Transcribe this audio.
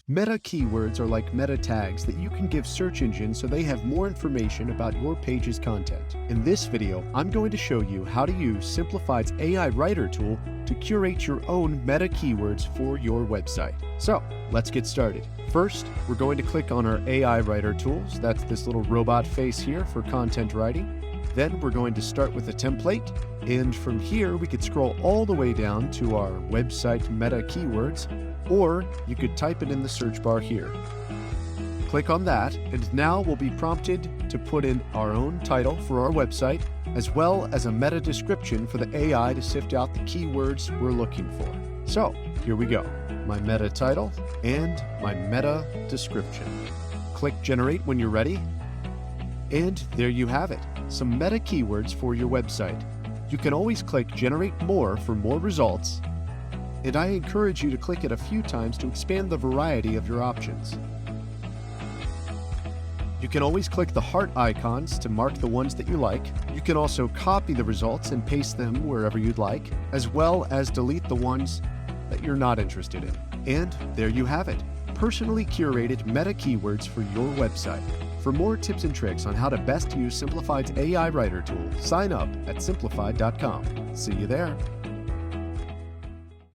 Meta keywords are like meta tags that you can give search engines so they have more information about your page's content. In this video, I'm going to show you how to use Simplified's AI Writer tool to curate your own meta keywords for your website. So, let's get started. First, we're going to click on our AI Writer tools. That's this little robot face here for content writing. Then we're going to start with a template, and from here we could scroll all the way down to our website meta keywords, or you could type it in the search bar here. Click on that, and now we'll be prompted to put in our own title for our website, as well as a meta description for the AI to sift out the keywords we're looking for. So, here we go. My meta title and my meta description. Click Generate when you're ready, and there you have it. Some meta keywords for your website. You can always click Generate More for more results, and I encourage you to click it a few times to expand the variety of your options. You can always click the heart icons to mark the ones that you like. You can also copy the results and paste them wherever you'd like, as well as delete the ones that you're not interested in. And there you have it, personally curated meta keywords for your website. For more tips and tricks on how to best use Simplified's AI Writer tool, sign up at simplified.com. See you there.